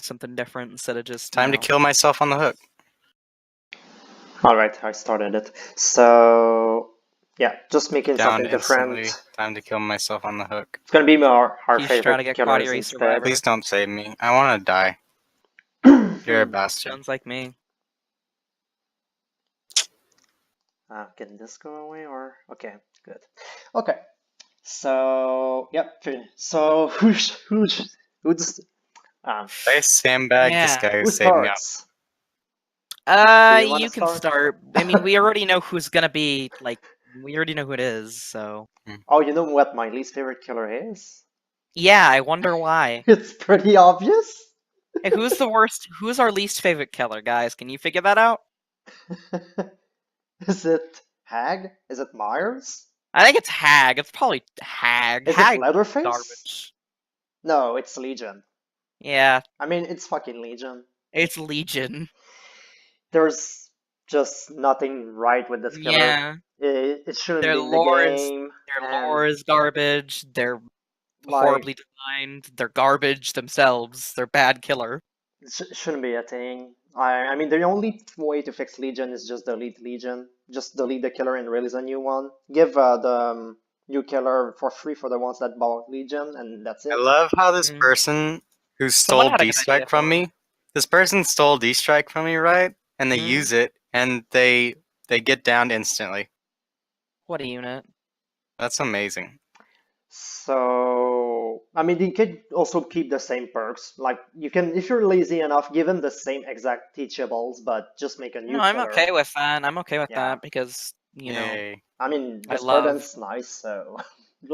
something different instead of just Time to kill myself on the hook. Alright, I started it. So, yeah, just making Down something instantly. different. Time to kill myself on the hook. It's gonna be our He's trying to favorite get killers Quadri instead. Survivor. Please don't save me. I want to die. You're a bastard. Sounds like me. Can this go away or okay, good. Okay, so yep. So who's I sandbag this Yeah. guy who who's saving me up. starts? Do you wanna You can start? start. I mean, we already know who's gonna be, like, we already know who it is, so. Oh, you know what my least favorite killer is? Yeah, I wonder why. It's pretty obvious. Hey, who's the worst? Who's our least favorite killer, guys? Can you figure that out? Is it Hag? Is it Myers? I think it's Hag. It's probably Hag. Is Hag it Leatherface? garbage. No, it's Legion. Yeah, I mean, it's fucking Legion. it's Legion. There's just nothing right with this killer. Yeah, It shouldn't their be in the lore game. is garbage. They're like, horribly designed. They're garbage themselves. They're bad killer. it shouldn't be a thing. I mean, the only way to fix Legion is just delete Legion. Just delete the killer and release a new one. Give the new killer for free for the ones that bought Legion, and that's it. I love how this person who Someone stole had a good D-Strike idea from for me, this person stole D-Strike from me, right? And they use it, and they get downed instantly. What a unit. That's amazing. So, I mean, you could also keep the same perks. Like, you can, if you're lazy enough, give him the same exact teachables, but just make a new No, I'm killer. okay with that. I'm okay with Yeah. that because, you know, Yay. I mean, I Discordant's nice, so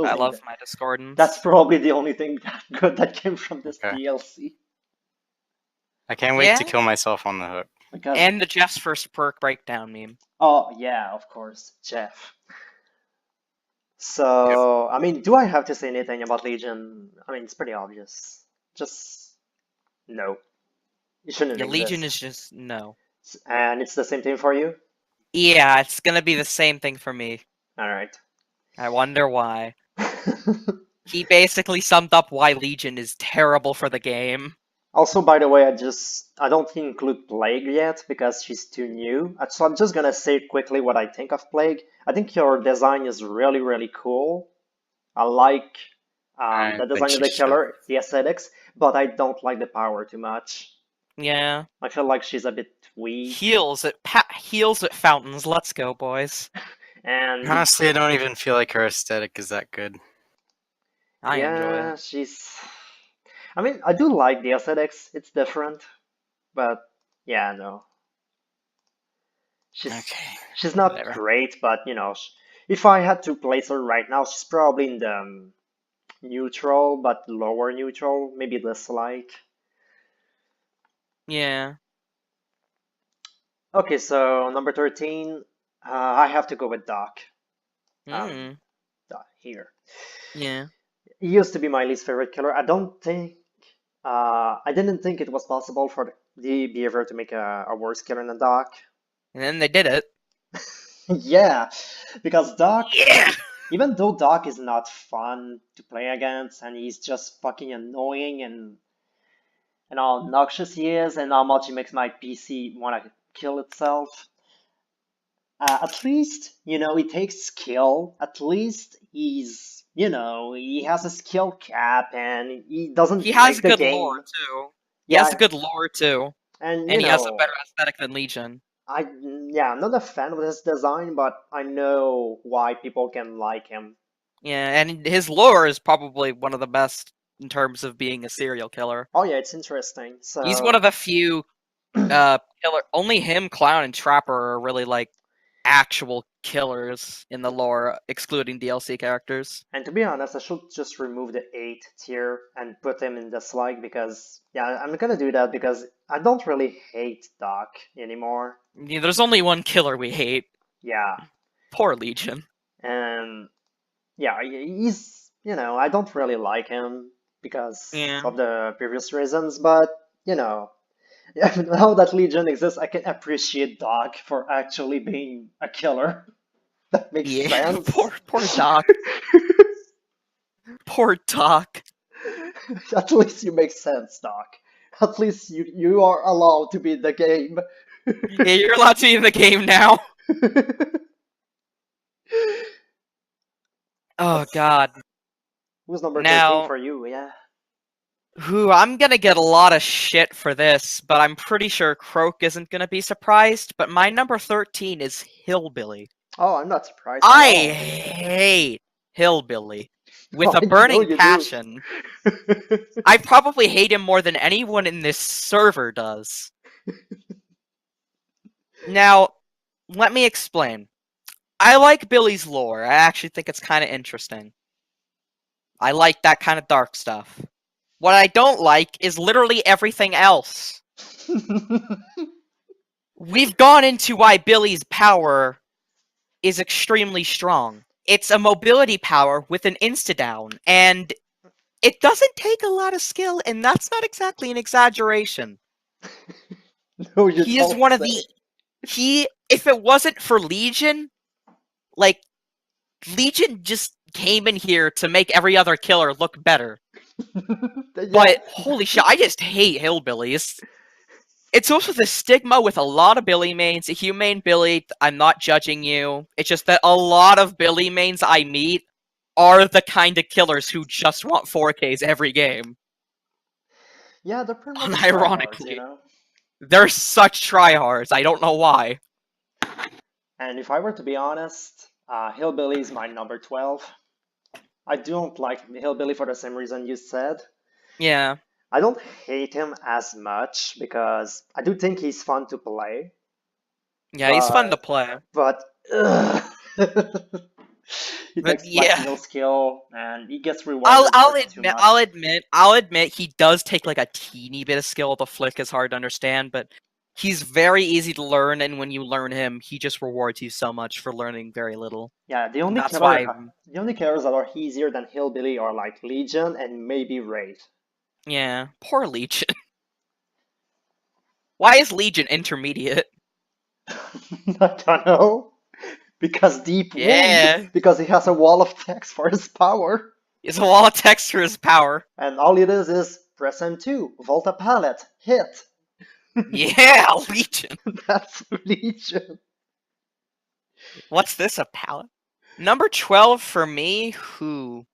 I love my Discordance. that's probably the only thing that good that came from this Okay. DLC. I can't wait to kill myself on the hook. Because, And the Jeff's first perk breakdown meme. oh, yeah, of course, Jeff. So, I mean, do I have to say anything about Legion? I mean, it's pretty obvious. Just, no. It shouldn't Yeah, exist. Legion is just, no. And it's the same thing for you? Yeah, it's gonna be the same thing for me. Alright. I wonder why. He basically summed up why Legion is terrible for the game. Also, by the way, I don't include Plague yet because she's too new. So I'm just gonna say quickly what I think of Plague. I think your design is really, really cool. I like the design of the killer, the aesthetics, but I don't like the power too much. Yeah. I feel like she's a bit weak. Heals at fountains. Let's go, boys. And honestly, I don't even feel like her aesthetic is that good. I enjoy it. she's. I mean, I do like the aesthetics. It's different, but yeah, no. She's not great, but you know, if I had to place her right now, she's probably in the neutral, but lower neutral, maybe dislike. Yeah. Okay, so number 13, I have to go with Doc. Doc here. Yeah. He used to be my least favorite killer. I didn't think it was possible for the behavior to make a worse killer than Doc. And then they did it. Yeah, because Doc, even though Doc is not fun to play against, and he's just fucking annoying and how obnoxious he is, and how much he makes my PC want to kill itself, at least, you know, he takes skill. At least he's, you know, he has a skill cap, and he doesn't He has break the good game. lore, too. He has good lore, too. And he has a better aesthetic than Legion. I'm not a fan of his design, but I know why people can like him. Yeah, and his lore is probably one of the best in terms of being a serial killer. Oh yeah, it's interesting. So he's one of the few killer. Only him, Clown, and Trapper are really like actual killers in the lore, excluding DLC characters. And to be honest, I should just remove the 8 tier and put him in dislike because, yeah, I'm gonna do that because I don't really hate Doc anymore. Yeah, there's only one killer we hate. Yeah. Poor Legion. And, yeah, he's, you know, I don't really like him because of the previous reasons, but, you know, now that Legion exists, I can appreciate Doc for actually being a killer. That makes sense. Poor Doc. Poor Doc. At least you make sense, Doc. At least you are allowed to be in the game. Yeah, you're allowed to be in the game now. Oh god. Who's number 13 Now, for you? Yeah. I'm gonna get a lot of shit for this, but I'm pretty sure Croak isn't gonna be surprised. But my number 13 is Hillbilly. Oh, I'm not surprised at I all. hate Hillbilly with Oh, a I know burning you do. passion. I probably hate him more than anyone in this server does. Now, let me explain. I like Billy's lore. I actually think it's kind of interesting. I like that kind of dark stuff. What I don't like is literally everything else. We've gone into why Billy's power is extremely strong. It's a mobility power with an insta-down, and it doesn't take a lot of skill, and that's not exactly an exaggeration. No, you He is don't one of say. the... If it wasn't for Legion, like, Legion just came in here to make every other killer look better. Yeah. But, holy shit, I just hate Hillbillies. It's also the stigma with a lot of Billy mains. If you main Billy, I'm not judging you. It's just that a lot of Billy mains I meet are the kind of killers who just want 4Ks every game. Yeah, they're pretty much Unironically. tryhards, They're such tryhards. I don't know why. And if I were to be honest, Hillbilly is my number 12. I don't like Hillbilly for the same reason you said. Yeah. I don't hate him as much because I do think he's fun to play. Yeah, he's fun to play. But he But takes yeah. like no skill and he gets rewarded for too much. I'll admit he does take like a teeny bit of skill. The flick is hard to understand, but he's very easy to learn, and when you learn him, he just rewards you so much for learning very little. Yeah, the only That's why. the only killers that are easier than Hillbilly are like Legion and maybe Raid. Yeah, poor Legion. Why is Legion intermediate? I don't know. Because Deep Yeah. won. Because he has a wall of text for his power. It's a wall of text for his power. And all it is press M2, vault a pallet, hit. Yeah, Legion. That's Legion. What's this, a pallet? Number 12 for me, who?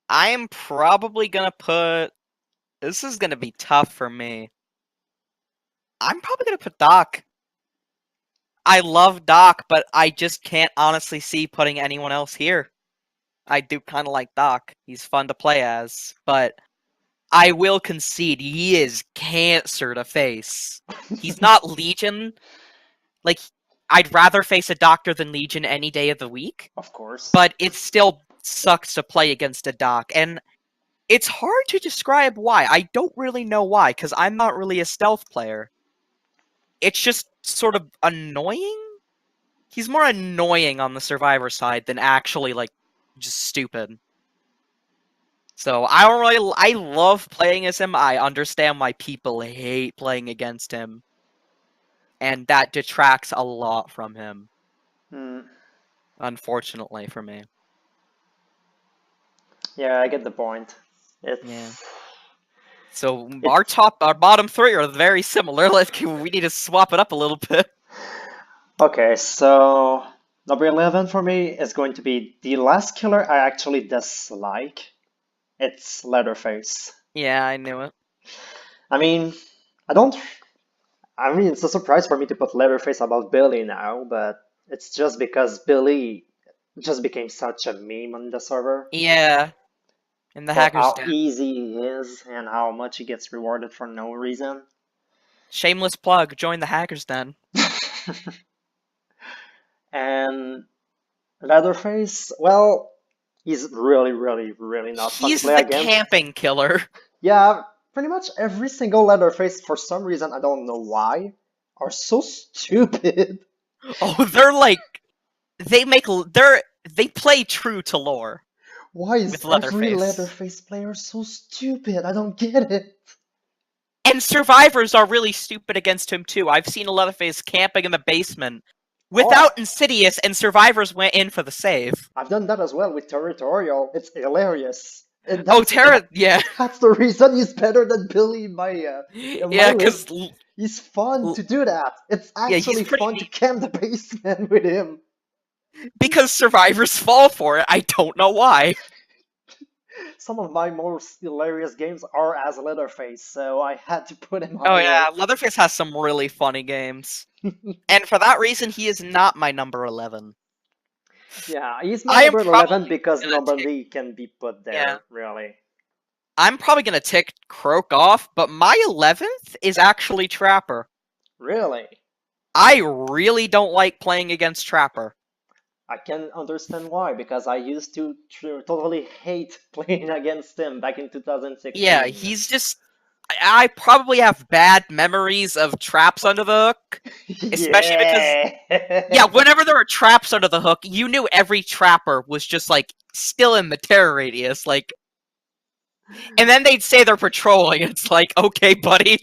I am probably gonna put... This is gonna be tough for me. I'm probably gonna put Doc. I love Doc, but I just can't honestly see putting anyone else here. I do kind of like Doc. He's fun to play as, but I will concede he is cancer to face. He's not Legion. Like, I'd rather face a Doctor than Legion any day of the week, Of course. but it still sucks to play against a Doc, and it's hard to describe why. I don't really know why, because I'm not really a stealth player. It's just sort of annoying? He's more annoying on the Survivor side than actually, like, just stupid. So, I love playing as him. I understand why people hate playing against him. And that detracts a lot from him. Unfortunately for me. Yeah, I get the point. Yeah. So our bottom three are very similar. We need to swap it up a little bit. Okay, so number 11 for me is going to be the last killer I actually dislike. It's Leatherface. Yeah, I knew it. I mean, it's a surprise for me to put Leatherface above Billy now, but it's just because Billy just became such a meme on the server. Yeah. And the hackers how easy he is and how much he gets rewarded for no reason. Shameless plug, join the hackers den. And Leatherface, well, he's really, really, really not fun to play against. He's the camping killer. Yeah, pretty much every single Leatherface, for some reason, I don't know why, are so stupid. Oh, they're like... They play true to lore. Why is every Leatherface player so stupid? I don't get it. And survivors are really stupid against him too. I've seen a Leatherface camping in the basement without Insidious, and survivors went in for the save. I've done that as well with Territorial. It's hilarious. And Oh, Terra, yeah. that's the reason he's better than Billy in my Yeah, list. because, He's fun to do that. It's yeah, he's actually pretty fun to neat. camp the basement with him. Because survivors fall for it. I don't know why. Some of my most hilarious games are as Leatherface, so I had to put him Oh, higher. yeah, Leatherface has some really funny games. And for that reason, he is not my number 11. Yeah, he's my I am number 11 probably because gonna number tick, D can be put there, yeah, really. I'm probably gonna tick Croak off, but my 11th is actually Trapper. Really? I really don't like playing against Trapper. I can understand why, because I used to totally hate playing against him back in 2016. Yeah, he's just. I probably have bad memories of traps under the hook, especially because. Yeah, whenever there were traps under the hook, you knew every trapper was just, like, still in the terror radius, like. And then they'd say they're patrolling, and it's like, okay, buddy.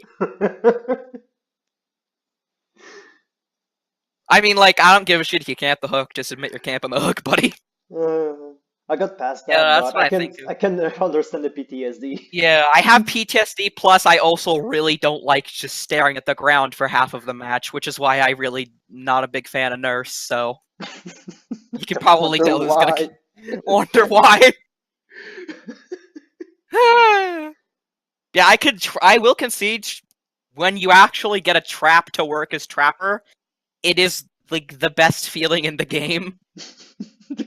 I mean, like, I don't give a shit if you camp the hook, just admit you're camping the hook, buddy. I got past that, Yeah, that's but what I think of. I can understand the PTSD. Yeah, I have PTSD, plus I also really don't like just staring at the ground for half of the match, which is why I really not a big fan of Nurse, so you can probably Wonder tell who's gonna why. wonder why. Yeah, I will concede when you actually get a trap to work as Trapper, it is like the best feeling in the game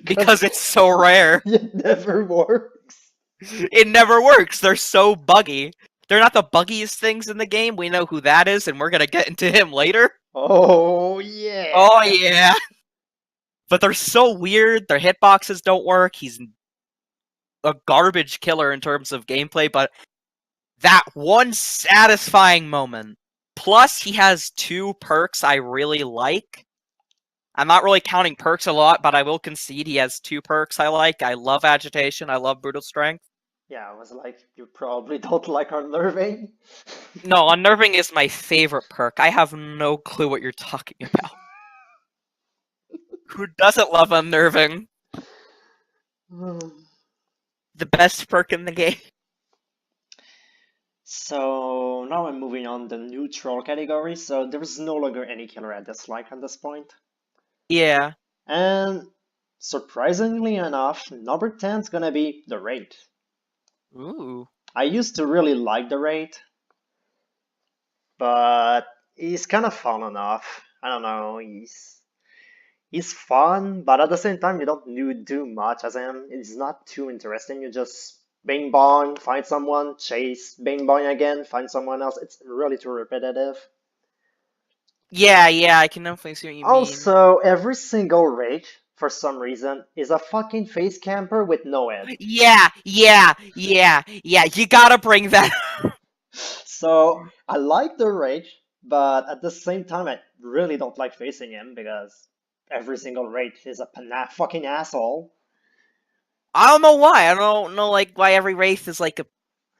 because it's so rare. It never works. It never works. They're so buggy. They're not the buggiest things in the game. We know who that is, and we're gonna get into him later. Oh yeah. Oh yeah. But they're so weird. Their hitboxes don't work. He's a garbage killer in terms of gameplay, but that one satisfying moment. Plus, he has 2 perks I really like. I'm not really counting perks a lot, but I will concede he has 2 perks I like. I love Agitation. I love Brutal Strength. Yeah, I was like, you probably don't like unnerving. No, Unnerving is my favorite perk. I have no clue what you're talking about. Who doesn't love Unnerving? The best perk in the game. So now I'm moving on the neutral category, so there's no longer any killer I dislike at this point. Yeah. And surprisingly enough, number 10 is gonna be the Raid. Ooh. I used to really like the Raid, but he's kind of fun enough. I don't know, he's fun, but at the same time you don't do much as him. It's not too interesting. You just bing bong, find someone, chase, bing bong again, find someone else. It's really too repetitive. Yeah, I can definitely see what you mean. Also, every single raid, for some reason, is a fucking face camper with no head. Yeah. You gotta bring that. So I like the raid, but at the same time, I really don't like facing him because every single raid is a fucking asshole. I don't know why. I don't know like why every wraith is like a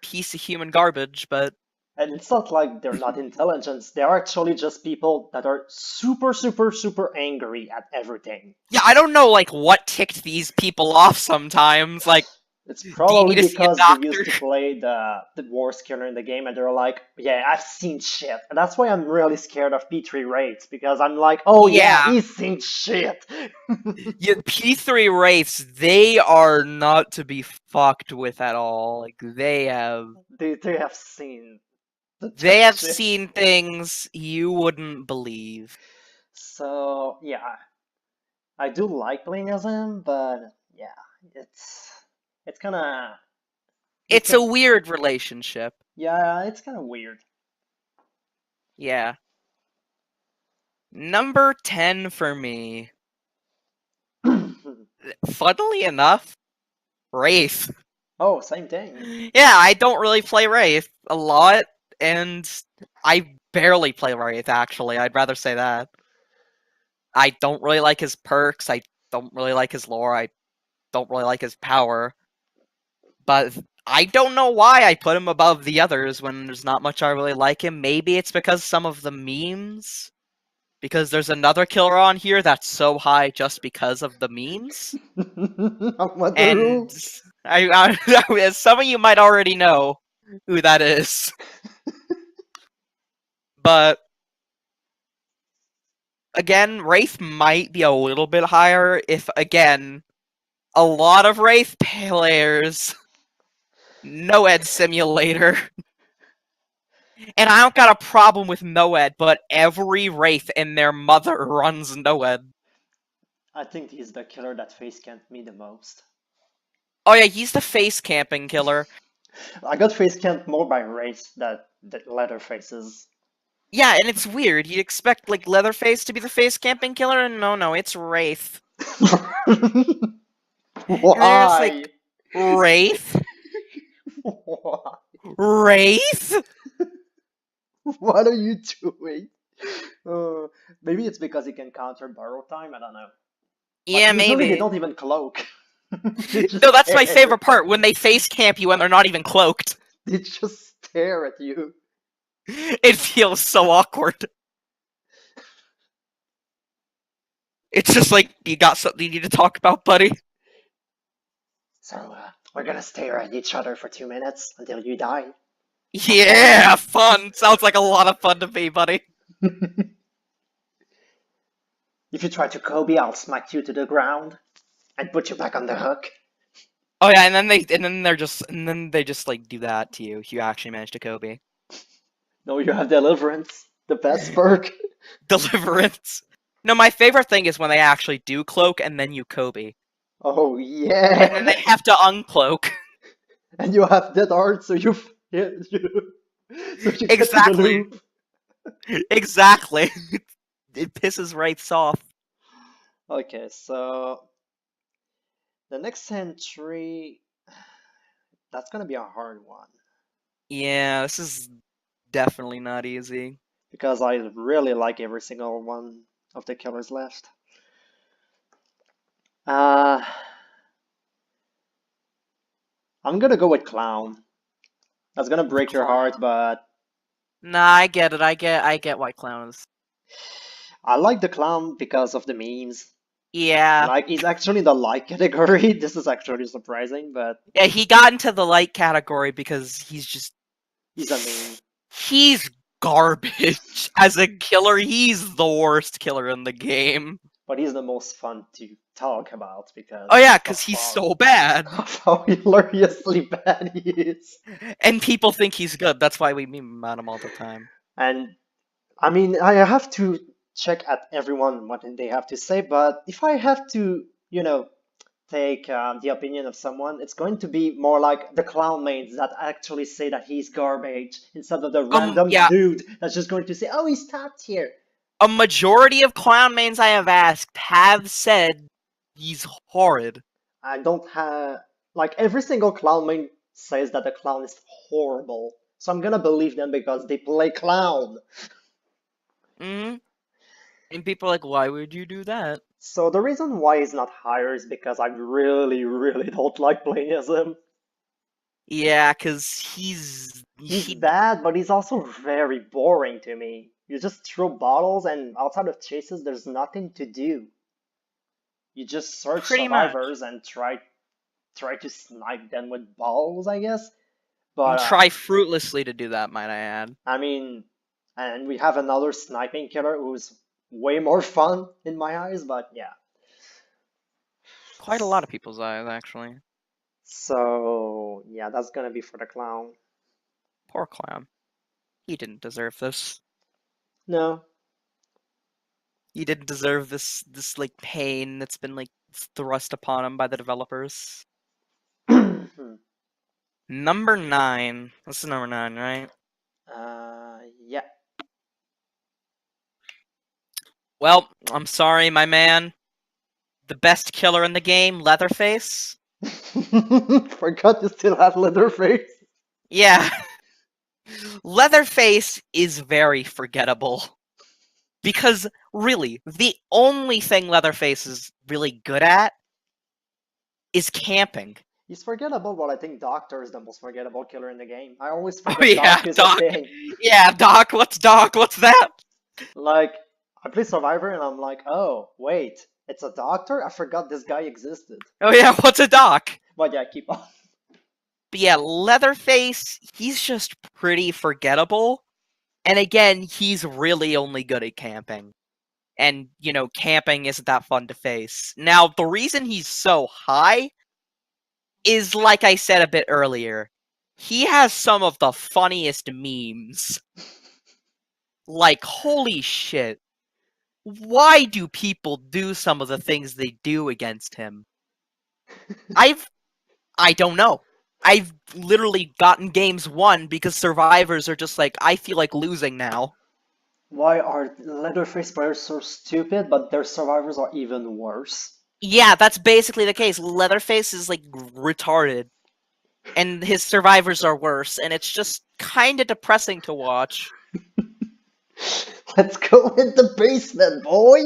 piece of human garbage, but And it's not like they're not intelligent. They're actually just people that are super, super, super angry at everything. yeah, I don't know like what ticked these people off sometimes. Like, It's do you probably need to see a because they doctor? used to play the worst killer in the game and they're like, yeah, I've seen shit. And that's why I'm really scared of P3 raids, because I'm like, oh yeah, Yeah. he's seen shit. Yeah, P3 wraiths, they are not to be fucked with at all. Like they have They have seen they have shit. seen things you wouldn't believe. So yeah, I do like playing as him, but yeah, it's kind of It's a weird relationship. yeah, it's kind of weird. Yeah. Number 10 for me. Funnily enough, Wraith. Oh, same thing. Yeah, I don't really play Wraith a lot, and I barely play Wraith, actually. I'd rather say that. I don't really like his perks, I don't really like his lore, I don't really like his power. But I don't know why I put him above the others when there's not much I really like him. Maybe it's because some of the memes because there's another killer on here that's so high just because of the memes. What the And rules? as some of you might already know who that is. But again, Wraith might be a little bit higher if, again, a lot of Wraith players Noed Simulator. And I don't got a problem with Noed, but every Wraith and their mother runs Noed. I think he's the killer that face camped me the most. Oh yeah, he's the face camping killer. I got face camped more by Wraith than the Leatherfaces. Yeah, and it's weird. You'd expect like Leatherface to be the face camping killer, and no, it's Wraith. Why? Wraith? Why? Wraith? What are you doing? Maybe it's because he can counter borrow time. I don't know. But Yeah, usually maybe. they don't even cloak. They just No, that's my stare. favorite part, when they face camp you and they're not even cloaked. They just stare at you. It feels so awkward. It's just like, you got something you need to talk about, buddy? So we're gonna stare at each other for 2 minutes until you die. Yeah, fun. Sounds like a lot of fun to me, buddy. If you try to Kobe, I'll smack you to the ground and put you back on the hook. Oh yeah, and then they just like do that to you if you actually manage to Kobe. No, you have deliverance, the best perk. Deliverance. No, my favorite thing is when they actually do cloak and then you Kobe. Oh And yeah. then they have to uncloak. And you have dead art, so you get to the Exactly. loop. Exactly. It pisses Wraiths off. Okay, so the next entry, that's gonna be a hard one Yeah, this is definitely not easy. because I really like every single one of the killers left. I'm gonna go with Clown. That's gonna break your heart, but Nah, I get it. I get why Clown is. I like the Clown because of the memes. Yeah. Like, he's actually the like category. This is actually surprising, but Yeah, he got into the light category because he's he's a meme. He's garbage. As a killer, he's the worst killer in the game. But he's the most fun to talk about because Oh yeah, of because he's how- so bad. of how hilariously bad he is. And people think he's good. That's why we meme about him all the time. And I mean, I have to check at everyone what they have to say, but if I have to, take the opinion of someone, it's going to be more like the clown mains that actually say that he's garbage instead of the random yeah. dude that's just going to say, oh, he's top tier. A majority of clown mains I have asked have said he's horrid. I don't have, like, every single clown main says that the clown is horrible. So I'm gonna believe them because they play clown. Hmm. And people are like, why would you do that? So the reason why he's not higher is because I really, really don't like playing as him. Yeah, because he's bad, but he's also very boring to me. You just throw bottles, and outside of chases, there's nothing to do. You just search Pretty much. survivors and try to snipe them with balls, I guess. But try fruitlessly to do that, might I add. I mean, and we have another sniping killer who's way more fun in my eyes, but yeah. Quite a lot of people's eyes, actually. So yeah, that's gonna be for the clown. Poor clown. He didn't deserve this. No. He didn't deserve this like pain that's been like thrust upon him by the developers. Number 9. This is number 9, right? Yeah. Well, I'm sorry, my man. The best killer in the game, Leatherface. Forgot you still have Leatherface. Yeah. Leatherface is very forgettable. Because, really, the only thing Leatherface is really good at is camping. He's forgettable, but I think Doctor is the most forgettable killer in the game. I always forget Oh yeah, Doc is Doc. a thing. Yeah, Doc, what's Doc? What's that? Like, I play Survivor and I'm like, oh, wait, it's a doctor? I forgot this guy existed. Oh yeah, what's a doc? But yeah, keep on. But yeah, Leatherface, he's just pretty forgettable. And again, he's really only good at camping. And, camping isn't that fun to face. Now, the reason he's so high is, like I said a bit earlier, he has some of the funniest memes. Like, holy shit. Why do people do some of the things they do against him? I don't know. I've literally gotten games won because survivors are just like, I feel like losing now. Why are Leatherface players so stupid, but their survivors are even worse? Yeah, that's basically the case. Leatherface is like retarded, and his survivors are worse, and it's just kind of depressing to watch. Let's go in the basement, boy!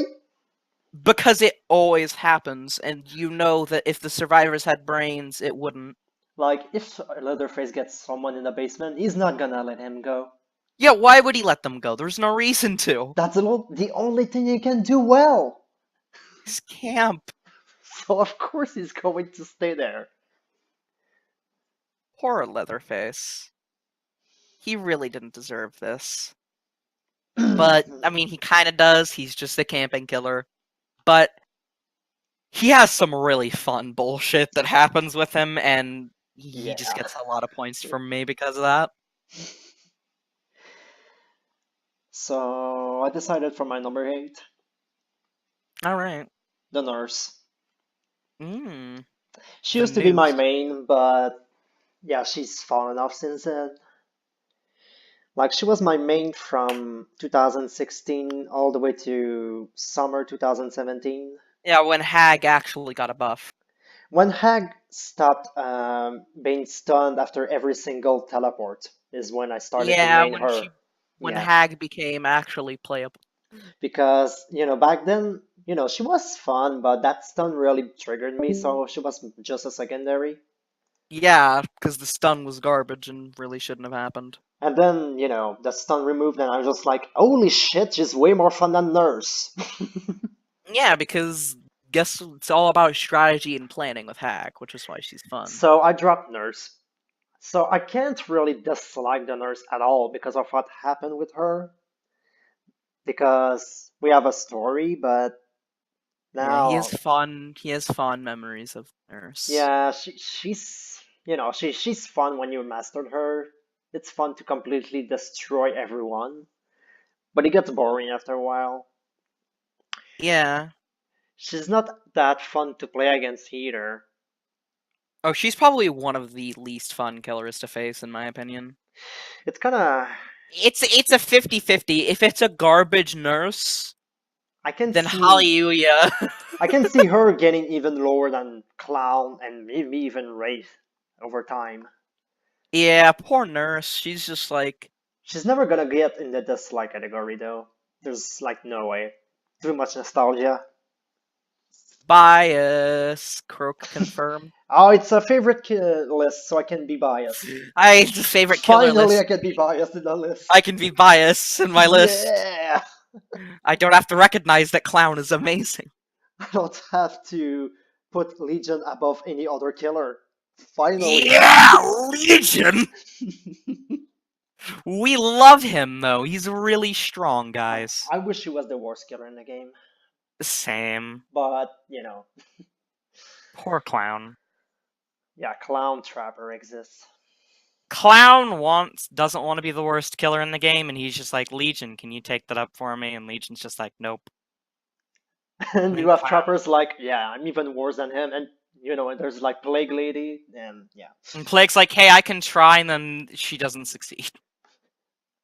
Because it always happens, and you know that if the survivors had brains, it wouldn't. Like, if Leatherface gets someone in the basement, he's not gonna let him go. Yeah, why would he let them go? There's no reason to. That's the only thing he can do well. His camp. So of course he's going to stay there. Poor Leatherface. He really didn't deserve this. But, I mean, he kind of does. He's just a camping killer. But he has some really fun bullshit that happens with him, and he just Yeah. gets a lot of points from me because of that. So I decided for my number 8, Alright. the nurse. Mmm. She The used to be my noose. main, but yeah, she's fallen off since then. Like, she was my main from 2016 all the way to summer 2017. Yeah, when Hag actually got a buff. When Hag stopped being stunned after every single teleport is when I started to Yeah, main her. when Yeah, Hag became actually playable. because, back then, she was fun, but that stun really triggered me, so she was just a secondary. Yeah, because the stun was garbage and really shouldn't have happened. And then, the stun removed, and I was just like, holy shit, she's way more fun than Nurse. Yeah, because guess it's all about strategy and planning with Hag, which is why she's fun. So I dropped Nurse. So I can't really dislike the Nurse at all because of what happened with her. Because we have a story, but Yeah, he has now, fun. He has fond memories of Nurse. yeah, she's, she's fun when you mastered her. It's fun to completely destroy everyone, but it gets boring after a while. Yeah. She's not that fun to play against either. Oh, she's probably one of the least fun killers to face, in my opinion. It's kind of, It's a 50-50. If it's a garbage Nurse, I can then see, hallelujah. I can see her getting even lower than Clown and maybe even Wraith over time. Yeah, poor Nurse. She's just like, She's never gonna get in the dislike category though. There's like no way. Too much nostalgia. bias. Croak confirm. Oh, it's a favorite list, so I can be biased. It's a favorite killer Finally, list. I can be biased in the list. I can be biased in my list. Yeah! I don't have to recognize that Clown is amazing. I don't have to put Legion above any other killer. Finally. Yeah, Legion! We love him, though. He's really strong, guys. I wish he was the worst killer in the game, Same. but Poor Clown. yeah, Clown Trapper exists. Clown doesn't want to be the worst killer in the game, and he's just like, Legion, can you take that up for me? And Legion's just like, nope. And mean, you have Clown- trappers like, yeah, I'm even worse than him, and and there's like Plague Lady, and yeah. And Plague's like, hey, I can try, and then she doesn't succeed.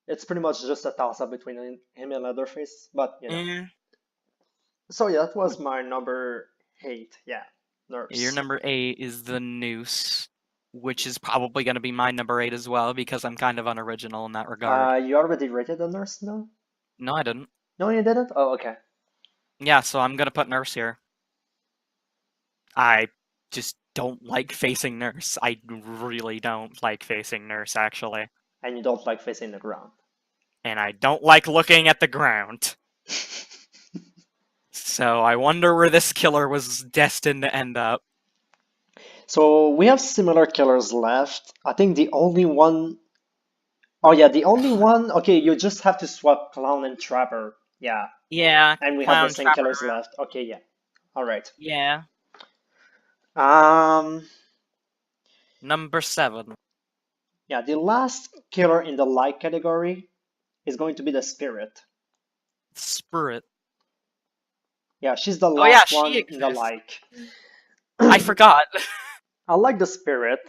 It's pretty much just a toss-up between him and Leatherface, but Mm. So yeah, that was my number 8, yeah, Nurse. Your number 8 is the Noose, which is probably going to be my number 8 as well, because I'm kind of unoriginal in that regard. You already rated the Nurse, no? No, I didn't. No, you didn't? Oh, okay. Yeah, so I'm going to put Nurse here. I just don't like facing Nurse. I really don't like facing Nurse, actually. And you don't like facing the ground. And I don't like looking at the ground. So I wonder where this killer was destined to end up. So we have similar killers left. I think the only one. Oh yeah, the only one. Okay, you just have to swap Clown and Trapper. Yeah, Yeah, and we have the Clown same Trapper. killers left. Okay, yeah. All right. Yeah. Um. Number 7. Yeah, the last killer in the like category is going to be the Spirit. Spirit. Yeah, she's the Oh yeah, last she one in the exists. like. I forgot. I like the Spirit.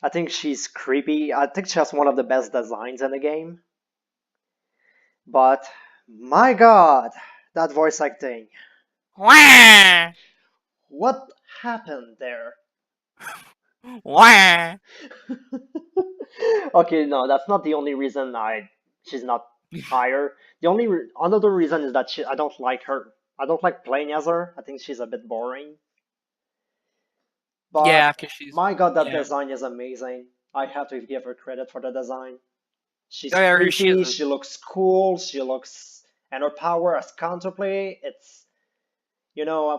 I think she's creepy. I think she has one of the best designs in the game. But my god, that voice acting. Wah! What happened there? Wah! Okay, no, that's not the only reason she's not higher. The only another reason is that I don't like her. I don't like playing as her. I think she's a bit boring. But Yeah, because she's. my god, that Yeah. design is amazing. I have to give her credit for the design. She's Oh, yeah, she creepy, is. she looks cool, and her power as counterplay, it's,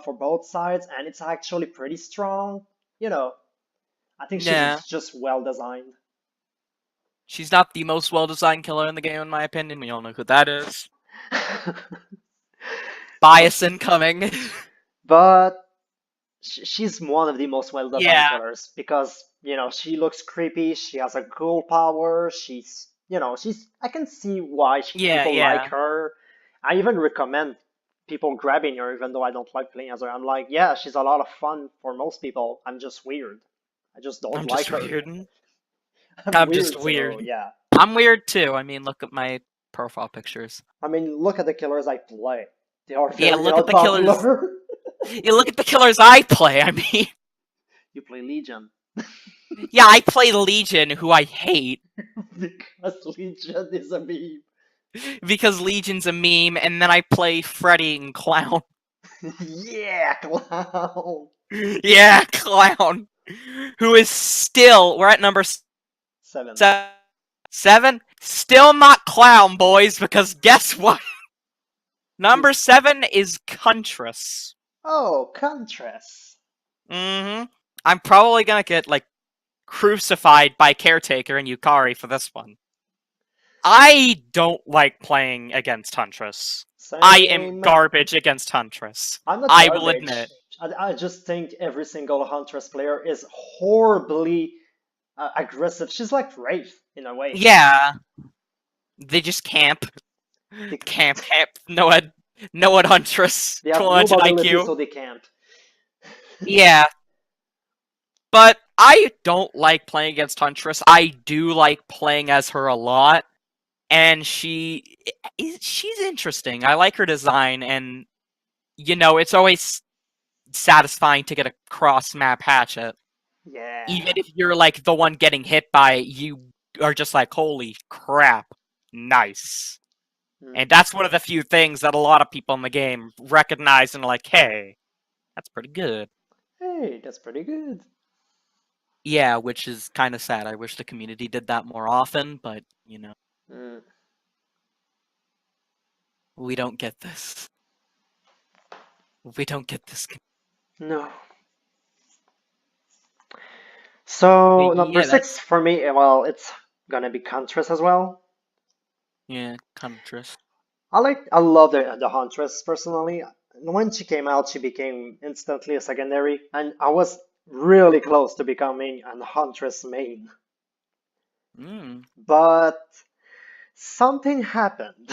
for both sides, and it's actually pretty strong. I think Yeah. she's just well designed. She's not the most well-designed killer in the game, in my opinion. We all know who that is. Bias incoming. But she's one of the most well designed Yeah. killers because, she looks creepy, she has a cool power, I can see why Yeah, people like yeah. her. I even recommend people grabbing her, even though I don't like playing as her. I'm like, yeah, she's a lot of fun for most people. I'm just weird. I just don't I'm like just her. weird. I'm I'm weird, just so weird. yeah. I'm weird too. I mean, look at my profile pictures. I mean, look at the killers I play. They are Yeah, very look at the killers. unpopular. You look at the killers I play. I mean, You play Legion. yeah, I play Legion, who I hate Because Legion is a meme. because Legion's a meme, and then I play Freddy and Clown. Yeah, Clown. Yeah, Clown, who is still. We're at number 7. 7. Still not Clown, boys, because guess what? Number 7 is Huntress. Oh, Contrast. Mm-hmm. I'm probably gonna get, like, crucified by Caretaker and Yukari for this one. I don't like playing against Huntress. I am Same. garbage against Huntress. I'm not I garbage. will admit. I just think every single Huntress player is horribly aggressive. She's like Wraith in a way. Yeah. They just camp. They, Camp. No Huntress. they have 200 no mobility, IQ. so they can't. Yeah. But I don't like playing against Huntress. I do like playing as her a lot. And she's interesting. I like her design, and, it's always satisfying to get a cross-map hatchet. Yeah. Even if you're, like, the one getting hit by it, you are just like, holy crap, nice. And that's one of the few things that a lot of people in the game recognize and are like, hey, that's pretty good. Hey, that's pretty good. Yeah, which is kind of sad. I wish the community did that more often, but, we don't get this. We don't get this. No. So Yeah, number 6 for me, well, it's gonna be Contrast as well. Yeah, Huntress. I love the Huntress personally. When she came out, she became instantly a secondary, and I was really close to becoming a Huntress main. But something happened.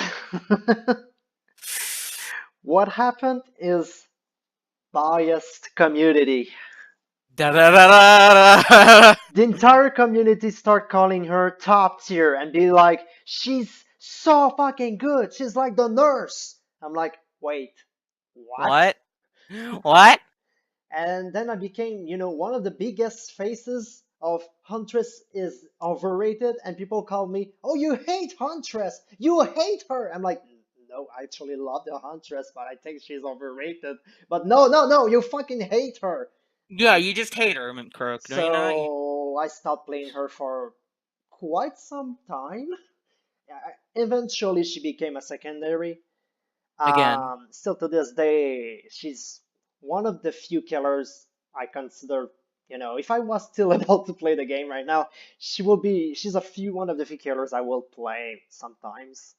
What happened is biased community. The entire community start calling her top tier and be like, she's so fucking good. She's like the nurse. I'm like, wait, what? What? And then I became, one of the biggest faces of Huntress is overrated, and people call me, oh, you hate Huntress. You hate her. I'm like, no, I actually love the Huntress, but I think she's overrated. But no, you fucking hate her. Yeah, you just hate her, Croak. No, you not? So I stopped playing her for quite some time. Eventually, she became a secondary. Again. Still to this day, she's one of the few killers I consider. If I was still able to play the game right now, she's one of the few killers I will play sometimes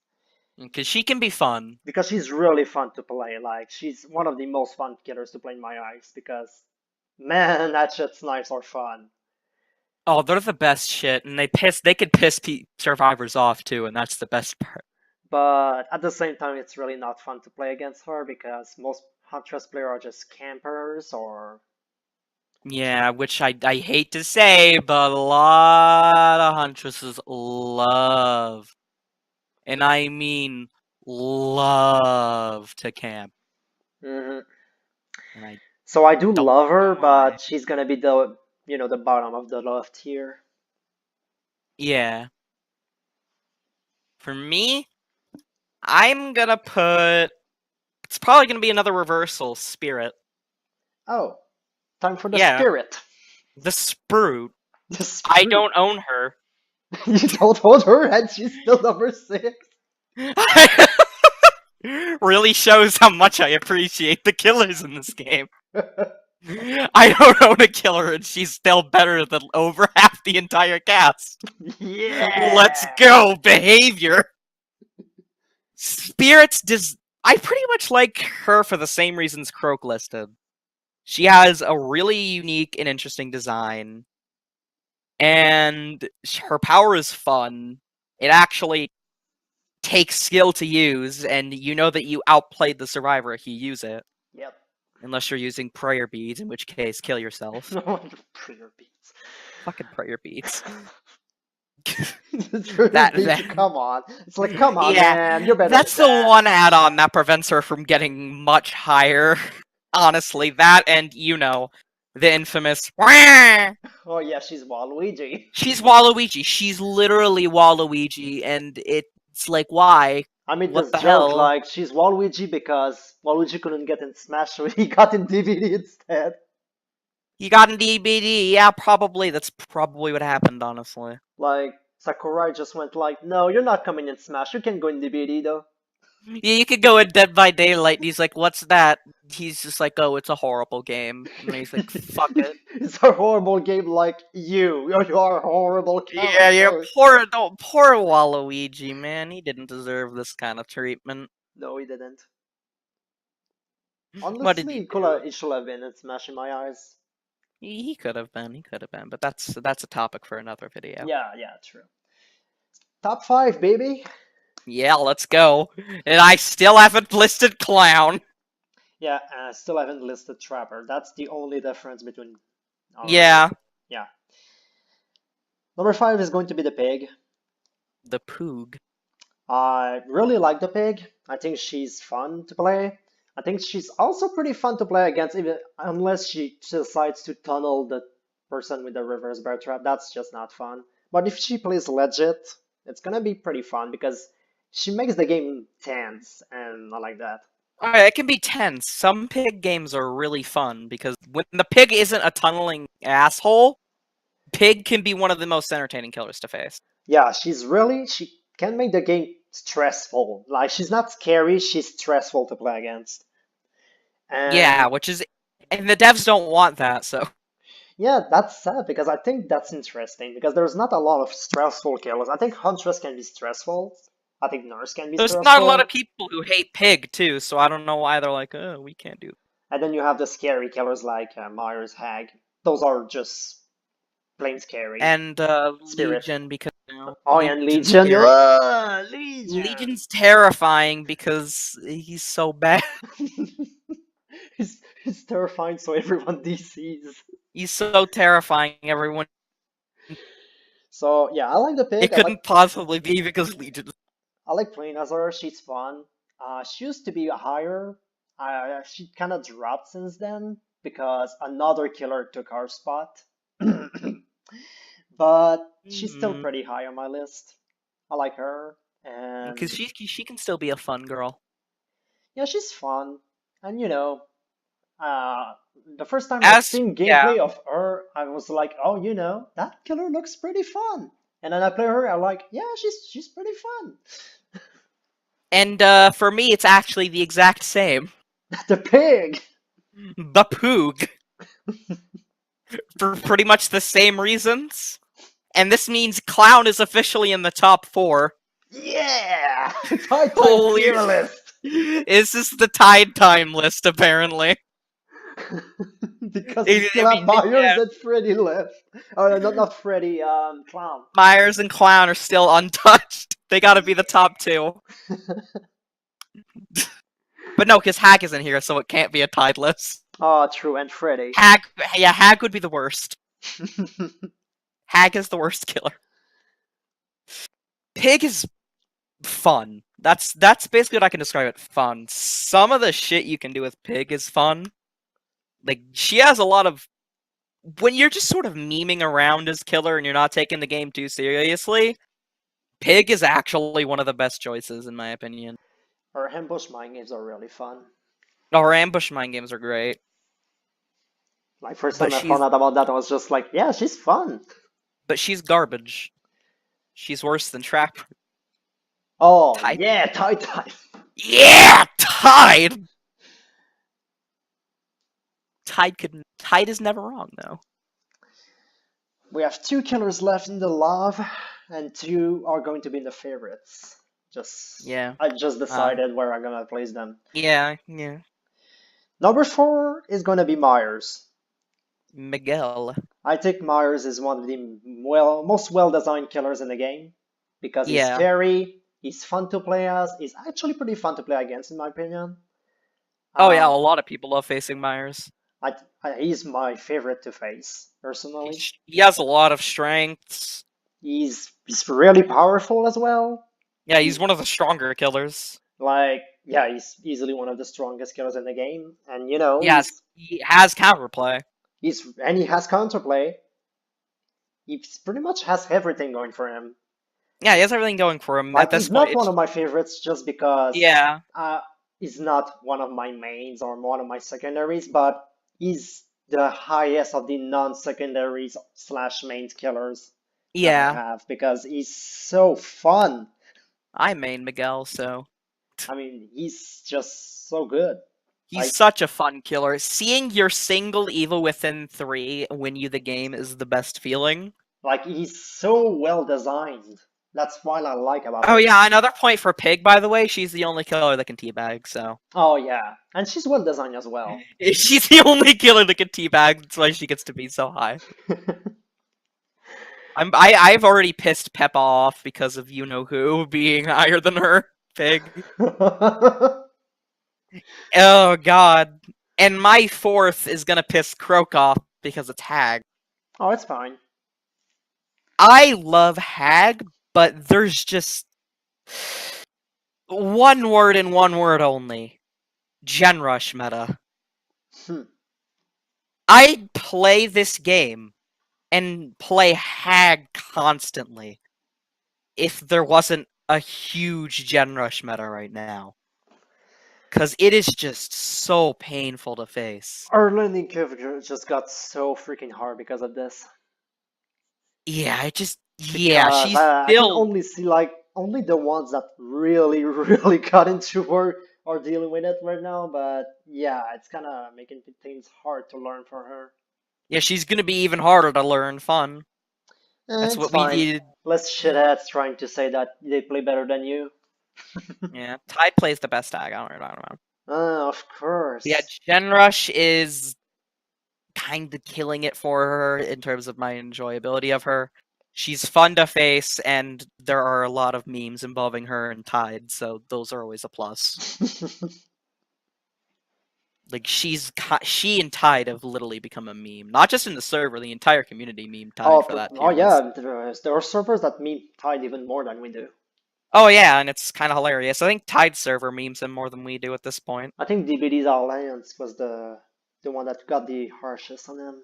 Because she can be fun. because she's really fun to play. Like she's one of the most fun killers to play in my eyes because man, that shit snipes are fun. Oh, they're the best shit, and they could piss survivors off too, and that's the best part. But at the same time, it's really not fun to play against her because most Huntress players are just campers or. Yeah, which I hate to say, but a lot of Huntresses love, and I mean love to camp, Mhm. and I So I do don't love know her, why. but she's gonna be the bottom of the love tier. Yeah. For me, I'm gonna put. It's probably gonna be another reversal, Spirit. Oh, time for the Yeah, spirit. the Sprout. The I spirit. don't own her. You don't hold her, and she's still number 6. Really shows how much I appreciate the killers in this game. I don't own a killer, and she's still better than over half the entire cast. Yeah. Let's go, behavior. Spirits I pretty much like her for the same reasons Croak listed. She has a really unique and interesting design, and her power is fun. It actually takes skill to use, and you know that you outplayed the survivor if you use it. Yep. Unless you're using prayer beads, in which case, kill yourself. No wonder prayer beats. Fucking prayer beads. The prayer beats. Come on. It's like, come on, Yeah, man. You're better that's than the that. one add-on that prevents her from getting much higher. Honestly, that and, the infamous Oh yeah, she's Waluigi. She's Waluigi. She's literally Waluigi, and it's like, why? I made What this the joke hell? like she's Waluigi because Waluigi couldn't get in Smash, so he got in DVD instead. You got an DBD? Yeah, probably. That's probably what happened, honestly. Like Sakurai just went like, "No, you're not coming in Smash. You can go in DVD though." Yeah, you could go in Dead by Daylight, and he's like, what's that? He's just like, oh, it's a horrible game. And he's like, fuck it. It's a horrible game like you. You are a horrible Yeah, character. poor Waluigi, man. He didn't deserve this kind of treatment. No, he didn't. What did Honestly, he do? he should have been in Smash in my eyes. He could have been. He could have been. But that's a topic for another video. Yeah, yeah, true. Top 5, baby. Yeah, let's go. And I still haven't listed Clown. Yeah, still haven't listed Trapper. That's the only difference between. Yeah. Yeah. Number 5 is going to be the pig. The Poog. I really like the pig. I think she's fun to play. I think she's also pretty fun to play against, even unless she decides to tunnel the person with the reverse bear trap. That's just not fun. But if she plays legit, it's gonna be pretty fun because she makes the game tense, and I like that. Alright, it can be tense. Some pig games are really fun because when the pig isn't a tunneling asshole, pig can be one of the most entertaining killers to face. Yeah, she can make the game stressful. Like she's not scary, she's stressful to play against. And Yeah, and the devs don't want that, so. yeah, that's sad because I think that's interesting because there's not a lot of stressful killers. I think Huntress can be stressful. I think Nurse can be There's not a lot stressful. of people who hate pig, too, so I don't know why they're like, oh, we can't do that. And then you have the scary killers like Myers, Hag. Those are just plain scary. And Spirit. Legion, because, Oh, yeah, and Legion's Legion. scary. Legion. Legion's terrifying because he's so bad. He's terrifying, so everyone DCs. He's so terrifying, everyone. So yeah, I like the pig. It couldn't possibly be because Legion. I like playing as her. She's fun. She used to be higher. She kind of dropped since then because another killer took her spot. But she's still pretty high on my list. I like her, and Because she can still be a fun girl. yeah, she's fun. And the first time I've seen gameplay of her, I was like, oh, that killer looks pretty fun. And then I play her, I'm like, yeah, she's pretty fun. And for me, it's actually the exact same. The pig! The Poog. For pretty much the same reasons. And this means Clown is officially in the top 4. Yeah! Tide Time Holy tier list! This is the Tide Time list, apparently. Because we still have Myers and Freddy left. Oh, no, not Freddy, Clown. Myers and Clown are still untouched. They gotta be the top 2. But no, because Hag isn't here, so it can't be a tied list. Oh, true, and Freddy. Hag would be the worst. Hag is the worst killer. Pig is fun. That's basically what I can describe it. Fun. Some of the shit you can do with Pig is fun. Like, she has a lot of... When you're just sort of memeing around as killer and you're not taking the game too seriously, Pig is actually one of the best choices, in my opinion. Her ambush mind games are really fun. Her ambush mind games are great. Like, first time I found out about that, I was just like, yeah, she's fun. But she's garbage. She's worse than Trapper. Oh, Tide? yeah, Tide Time. Yeah! Tide! Tide is never wrong, though. We have 2 killers left in the love, and 2 are going to be in the favorites. I just decided where I'm gonna place them. Yeah. Number 4 is gonna be Myers. Miguel. I think Myers is one of the most well-designed killers in the game because he's scary, he's fun to play as, he's actually pretty fun to play against in my opinion. Oh yeah, a lot of people love facing Myers. He's my favorite to face, personally. He has a lot of strengths. He's really powerful as well. Yeah, he's one of the stronger killers. Like, yeah, he's easily one of the strongest killers in the game, and you know, he has counterplay. He has counterplay. He pretty much has everything going for him. Yeah, he has everything going for him. Like, he's not one of my favorites just because he's not one of my mains or one of my secondaries, but he's the highest of the non-secondaries / mains killers that I have because he's so fun. I main Miguel, so... I mean, he's just so good. He's such a fun killer. Seeing your single evil within 3 win you the game is the best feeling. Like, he's so well designed. That's what I like about him. Oh yeah, another point for Pig, by the way. She's the only killer that can teabag, so... Oh yeah, and she's well designed as well. She's the only killer that can teabag, that's why she gets to be so high. I've already pissed Peppa off because of you-know-who being higher than her, Pig. Oh god. And my 4th is gonna piss Croak off because it's Hag. Oh, it's fine. I love Hag, but there's just... one word and one word only. Gen Rush meta. I'd play this game and play Hag constantly if there wasn't a huge Gen Rush meta right now. Because it is just so painful to face. Our landing curve just got so freaking hard because of this. Yeah, she's I can only see, like, only the ones that really, really got into her are dealing with it right now, but yeah, it's kind of making things hard to learn for her. Yeah, she's gonna be even harder to learn fun. That's what we needed. Less shitheads trying to say that they play better than you. Yeah, Tide plays the best Hag, I don't know what you're talking about. Of course. Yeah, Gen Rush is kind of killing it for her in terms of my enjoyability of her. She's fun to face, and there are a lot of memes involving her and Tide, so those are always a plus. Like, she and Tide have literally become a meme. Not just in the server, the entire community meme Tide for that. Oh yeah, there are servers that meme Tide even more than we do. Oh yeah, and it's kind of hilarious. I think Tide server memes him more than we do at this point. I think DBD's Alliance was the one that got the harshest on him.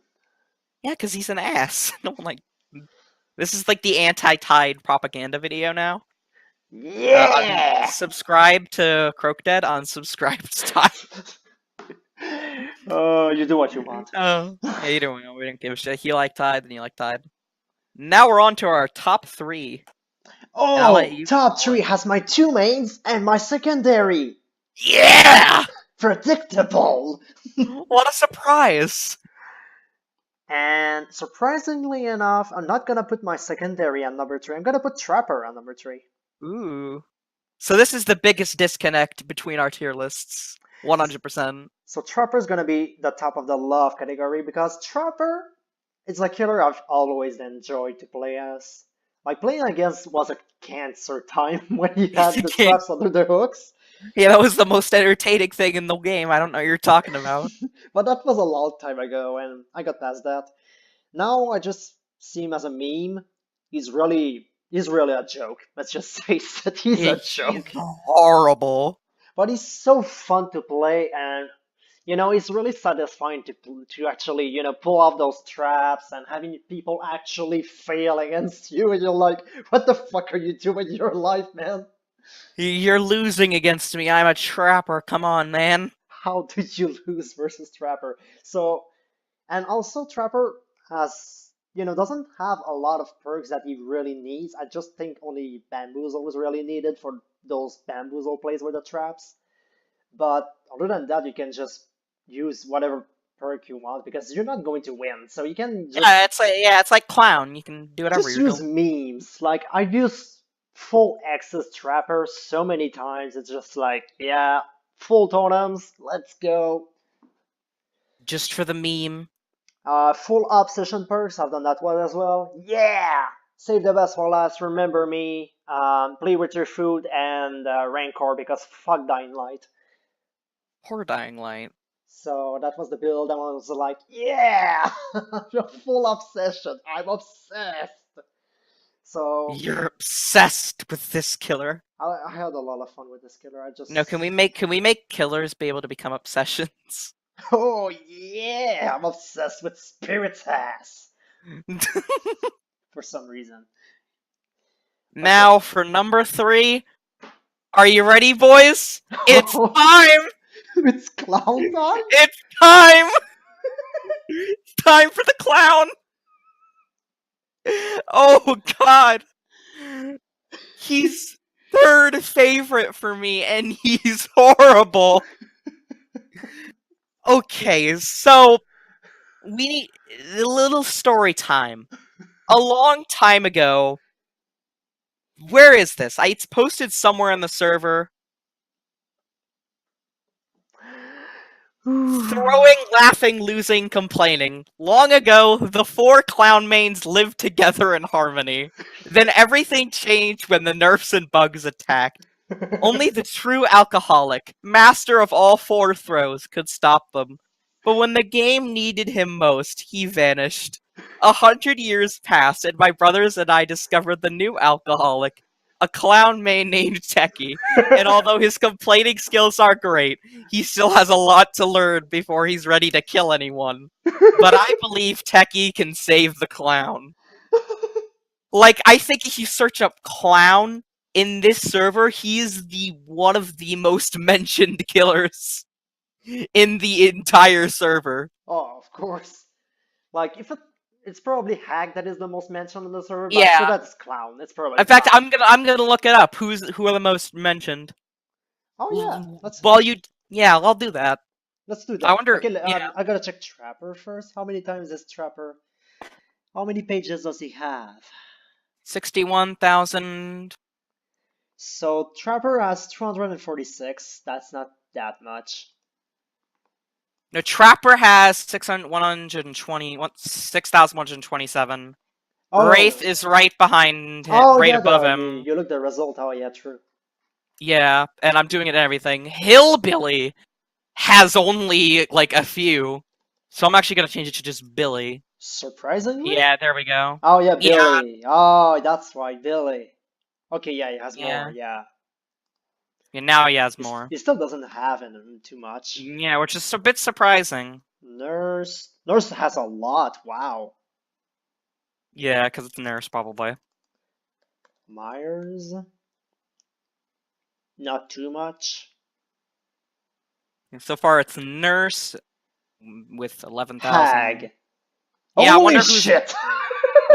Yeah, because he's an ass. No one like... This is like the anti-Tide propaganda video now. Yeah! Subscribe to Croakdead, unsubscribe to Tide. Oh, you do what you want. Oh, yeah, you don't. We didn't give a shit. He liked Tide, then you like Tide. Now we're on to our top 3. And I'll let Oh, you top call 3 it. has my 2 mains and my secondary. Yeah! Predictable. What a surprise! And surprisingly enough, I'm not gonna put my secondary on number 3. I'm gonna put Trapper on number 3. Ooh. So this is the biggest disconnect between our tier lists. 100%. So Trapper's gonna be the top of the love category because Trapper is a killer I've always enjoyed to play as. Like playing against was a cancer time when he had the traps under the hooks. Yeah, that was the most entertaining thing in the game. I don't know what you're talking about. But that was a long time ago and I got past that. Now I just see him as a meme. He's really a joke. Let's just face it, he's a He's joke. horrible. But he's so fun to play and it's really satisfying to actually, pull off those traps and having people actually fail against you, and you're like, what the fuck are you doing in your life, man? You're losing against me. I'm a trapper. Come on, man. How did you lose versus Trapper? So, and also Trapper has, doesn't have a lot of perks that he really needs. I just think only Bamboozle was really needed for those Bamboozle plays with the traps. But other than that, you can just use whatever perk you want because you're not going to win. So you can It's like clown. You can do whatever just you're use doing. memes. Like I use full access trapper so many times. It's just like, yeah, full totems. Let's go. Just for the meme. Full obsession perks. I've done that one as well. Yeah. Save the best for last. Remember me. Play with your food and Rancor because fuck Dying Light. Poor Dying Light. So that was the build, and I was like, yeah, full obsession. I'm obsessed. So You're obsessed with this killer. I had a lot of fun with this killer. I just No, can we make killers be able to become obsessions? oh yeah, I'm obsessed with Spirit's ass for some reason. Now for number 3. Are you ready, boys? It's time! It's clown time. It's time! It's time for the clown! Oh god! He's third favorite for me, and he's horrible! Okay, so we need a little story time. A long time ago, where is this? It's posted somewhere on the server. Throwing, laughing, losing, complaining. Long ago, the 4 clown mains lived together in harmony. Then everything changed when the nerfs and bugs attacked. Only the true alcoholic, master of all 4 throws, could stop them. But when the game needed him most, he vanished. 100 years passed, and my brothers and I discovered the new alcoholic, a clown main named Techie. And although his complaining skills are great, he still has a lot to learn before he's ready to kill anyone. But I believe Techie can save the clown. Like, I think if you search up clown in this server, he's one of the most mentioned killers in the entire server. Oh, of course. Like if it's probably Hag that is the most mentioned on the server, but Yeah. so that's Clown. It's probably In fact, Clown. I'm gonna look it up. Who are the most mentioned? Oh yeah, I'll do that. let's do that. I wonder. Okay, Yeah, I gotta check Trapper first. How many times is Trapper? How many pages does he have? 61,000. So Trapper has 246. That's not that much. No, Trapper has 6,127. Oh, Wraith is right behind him, oh right yeah, above him. you look the result. Oh yeah, true. Yeah, and I'm doing it and everything. Hillbilly has only like a few, so I'm actually gonna change it to just Billy. Surprisingly. Yeah, there we go. Oh yeah, Yeah. Billy. Oh, that's right, Billy. Okay, yeah, he has Yeah. more. Yeah. And now he has more. He still doesn't have too much. Yeah, which is a bit surprising. Nurse has a lot. Wow. Yeah, because it's Nurse, probably. Myers, not too much. And so far, it's Nurse with 11,000. Hag. Yeah, I Holy wonder who's. shit!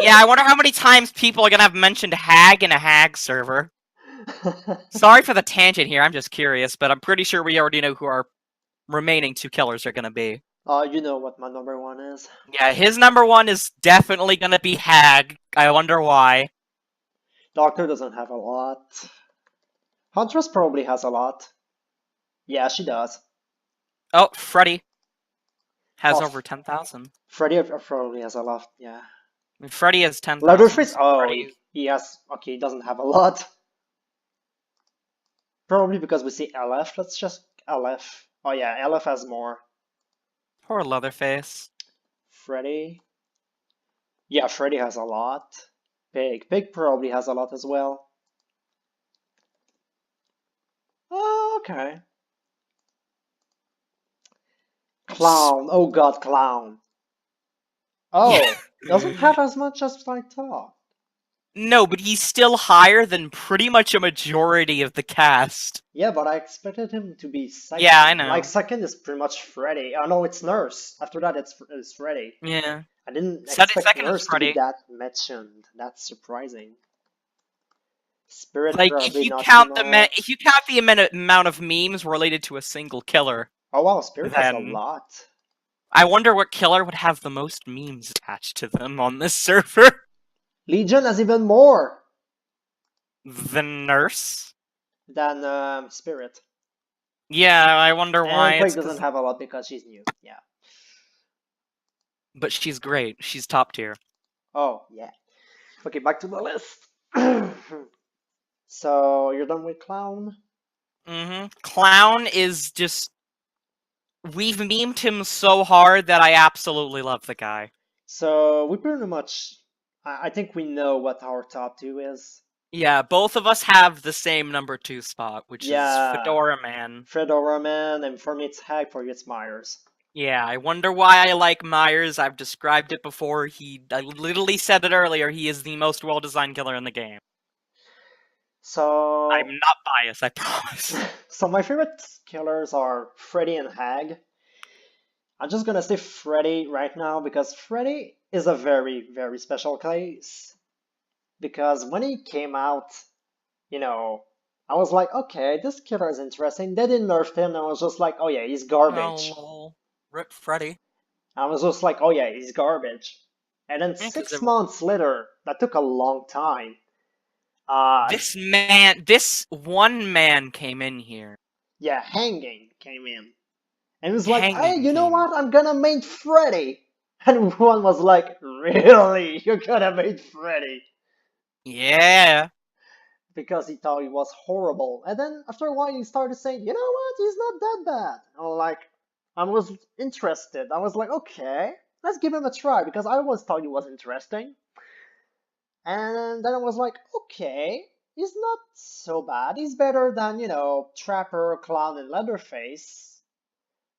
Yeah, I wonder how many times people are gonna have mentioned Hag in a Hag server. Sorry for the tangent here, I'm just curious, but I'm pretty sure we already know who our remaining 2 killers are gonna be. You know what my number 1 is. Yeah, his number 1 is definitely gonna be Hag. I wonder why. Doctor doesn't have a lot. Huntress probably has a lot. Yeah, she does. Oh, Freddy has Oh, over 10,000. Freddy probably has a lot, yeah. Freddy has 10,000. Leatherface, oh, Freddy... he has, okay, he doesn't have a lot. Probably because we see LF, let's just, LF. Oh yeah, LF has more. Poor Leatherface. Freddy. Yeah, Freddy has a lot. Pig probably has a lot as well. Oh, okay. Clown, oh god, Clown. Oh, doesn't have as much as I thought. No, but he's still higher than pretty much a majority of the cast. Yeah, but I expected him to be second. Yeah, I know. Like, second is pretty much Freddy. Oh no, it's Nurse. After that, it's Freddy. Yeah. I didn't Second expect is Nurse to be Freddy. that mentioned. That's surprising. Spirit Like, probably if you not count too the much. if you count the amount of memes related to a single killer, Oh wow, Spirit has a then lot. I wonder what killer would have the most memes attached to them on this server. Legion has even more The Nurse. than Spirit. Yeah, I wonder why. And It's Plague doesn't have a lot because she's new. Yeah. But she's great. She's top tier. Oh yeah. Okay, back to the list. So you're done with Clown? Clown is just... We've memed him so hard that I absolutely love the guy. So we pretty much, I think we know what our top 2 is. Yeah, both of us have the same number 2 spot, which Yeah. is Fedora Man. Fedora Man, and for me it's Hag, for you it's Myers. Yeah, I wonder why I like Myers. I've described it before. I literally said it earlier. He is the most well-designed killer in the game. So I'm not biased, I promise. So my favorite killers are Freddy and Hag. I'm just gonna say Freddy right now because Freddy is a very, very special case. Because when he came out, you know, I was like, okay, this killer is interesting. They didn't nerf him, and I was just like, oh yeah, he's garbage. Oh, rip Freddy. I was just like, oh yeah, he's garbage. And then Yeah, 'cause 6 months later, that took a long time. This one man came in here. Yeah, Hanging came in. And he was like, hey, Hanging you know came. what? I'm gonna main Freddy. And everyone was like, really? You're gonna main Freddy? Yeah. Because he thought he was horrible. And then after a while, he started saying, you know what? He's not that bad. I was interested. I was like, okay, let's give him a try because I always thought he was interesting. And then I was like, okay, he's not so bad. He's better than, you know, Trapper, Clown, and Leatherface.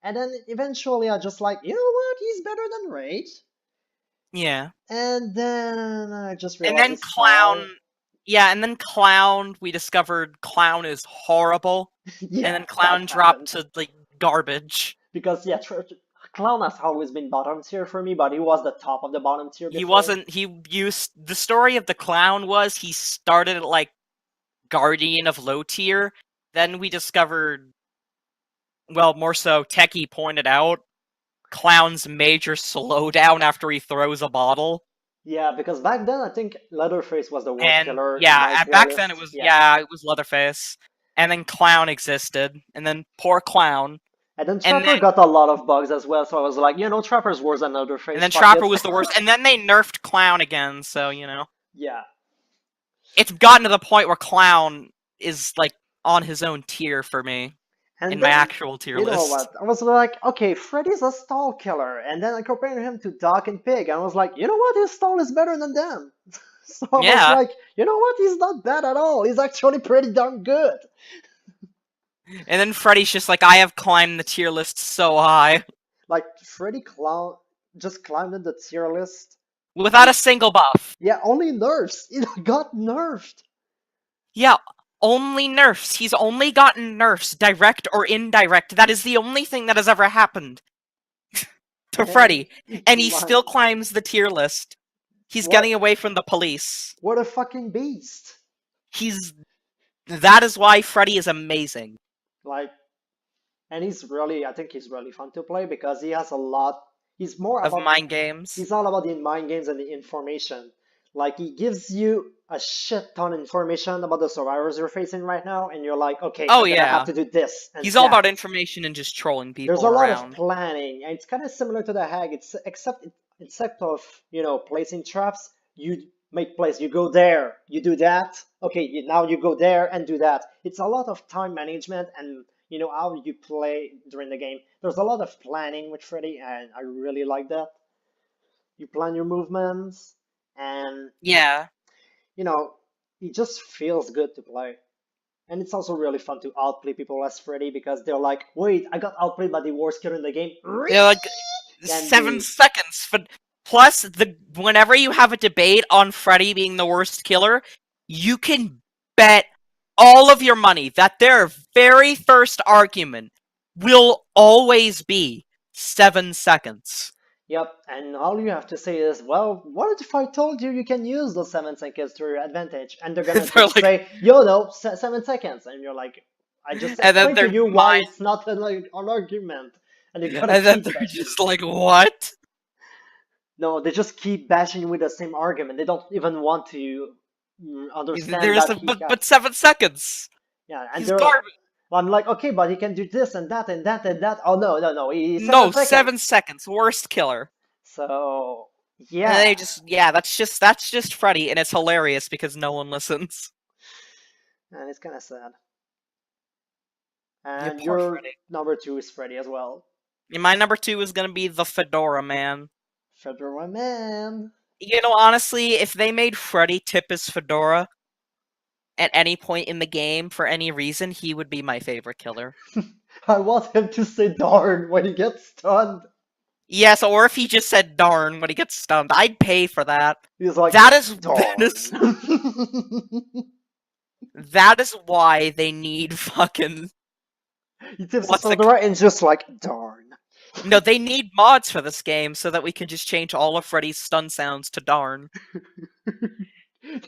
And then eventually I just like, you know what? He's better than Raid. Yeah. And then I just And realized then Clown... Yeah, and then Clown, we discovered Clown is horrible. Yeah, and then Clown dropped to, like, garbage. Because, yeah, Clown has always been bottom tier for me, but he was the top of the bottom tier before. He wasn't... The story of the Clown was he started at, like, Guardian of low tier. Then we discovered... Well, more so, Techie pointed out Clown's major slowdown after he throws a bottle. Yeah, because back then I think Leatherface was the worst killer. Yeah, back then it was it was Leatherface. And then Clown existed. And then poor Clown. And then Trapper got a lot of bugs as well, so I was like, you know, Trapper's worse than Leatherface. And then Trapper was the worst. And then they nerfed Clown again, so, you know. Yeah. It's gotten to the point where Clown is, like, on his own tier for me. In my actual tier list. You know what? I was like, okay, Freddy's a stall killer. And then I compared him to Doc and Pig. And I was like, you know what? His stall is better than them. So I was like, you know what? He's not bad at all. He's actually pretty darn good. And then Freddy's just like, I have climbed the tier list so high. Like, Freddy Clown just climbed the tier list. Without a single buff. Yeah, only nerfs. It got nerfed. Yeah, only nerfs. He's only gotten nerfs, direct or indirect. That is the only thing that has ever happened to Freddy. And he still climbs the tier list. He's What? getting away from the police. What a fucking beast! That is why Freddy is amazing. Like, and I think he's really fun to play because he has a lot. He's more Of about. mind games. He's all about the mind games and the information. Like he gives you a shit ton of information about the survivors you're facing right now, and you're like, okay, Oh, I'm gonna have yeah. to do this and He's all about that. information and just trolling There's people a lot of around. planning, and it's kind of similar to the hag. It's except of placing traps. You make plays. You go there. You do that. Okay, now you go there and do that. It's a lot of time management and how you play during the game. There's a lot of planning with Freddy, and I really like that. You plan your movements, and Yeah. it just feels good to play. And it's also really fun to outplay people as Freddy because they're like, wait, I got outplayed by the worst killer in the game. Yeah, like And 7 seconds. But plus, whenever you have a debate on Freddy being the worst killer, you can bet all of your money that their very first argument will always be 7 seconds. Yep, and all you have to say is, well, what if I told you you can use those 7 seconds to your advantage? And they're gonna They're just like- say, yo, no, 7 seconds. And you're like, I just And then explained to they're you why mind- it's not an argument. And you're And gonna then keep they're bashing. just like, what? No, they just keep bashing you with the same argument. They don't even want to understand There's that but 7 seconds. yeah, and He's they're garbage. I'm like, okay, but he can do this and that and that and that. Oh no, he's No, 7 seconds. 7 seconds. Worst killer. So And yeah, they that's just Freddy, and it's hilarious because no one listens. and it's kind of sad. Yeah, And poor your Freddy. number 2 is Freddy as well. And my number 2 is gonna be the Fedora Man. Fedora Man. Honestly, if they made Freddy tip his fedora at any point in the game for any reason, he would be my favorite killer. I want him to say darn when he gets stunned. Yes, or if he just said darn when he gets stunned, I'd pay for that. He's like, That is darn. that is why they need fucking He tips What's his the- Fedora and it's just like, darn. no. They need mods for this game so that we can just change all of Freddy's stun sounds to darn.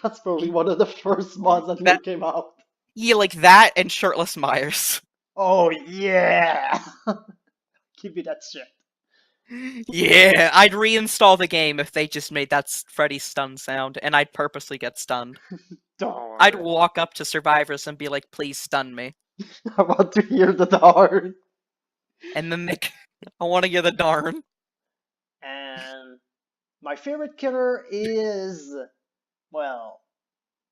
That's probably one of the first mods that That- came out. Yeah, like that and shirtless Myers. Oh yeah! Give me that shit. Yeah, I'd reinstall the game if they just made that Freddy stun sound, and I'd purposely get stunned. Darn. I'd walk up to survivors and be like, "Please stun me," I want to hear the darn. and then they, I want to get the darn. And my favorite killer is, well,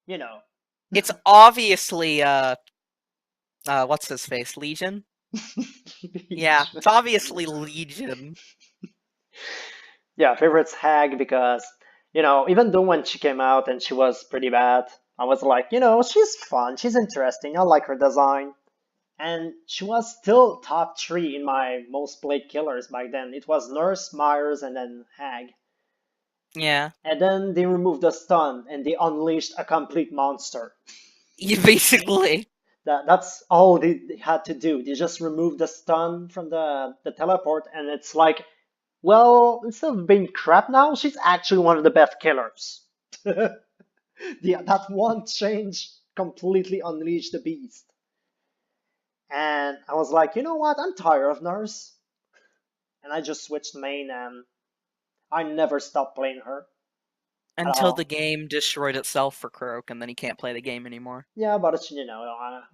It's obviously what's his face, Legion? Yeah, it's obviously Legion. Yeah, favorite's Hag because, even though when she came out and she was pretty bad, I was like, she's fun, she's interesting, I like her design. And she was still top 3 in my most played killers back then. It was Nurse, Myers, and then Hag. Yeah, And then they removed the stun and they unleashed a complete monster. basically. That's all they had to do. They just removed the stun from the teleport, and it's like, well, instead of being crap now, she's actually one of the best killers. That one change completely unleashed the beast. And I was like, you know what? I'm tired of Nurse. And I just switched main, and I never stopped playing her. Until all. the game destroyed itself for Croak, and then he can't play the game anymore. Yeah, but it's,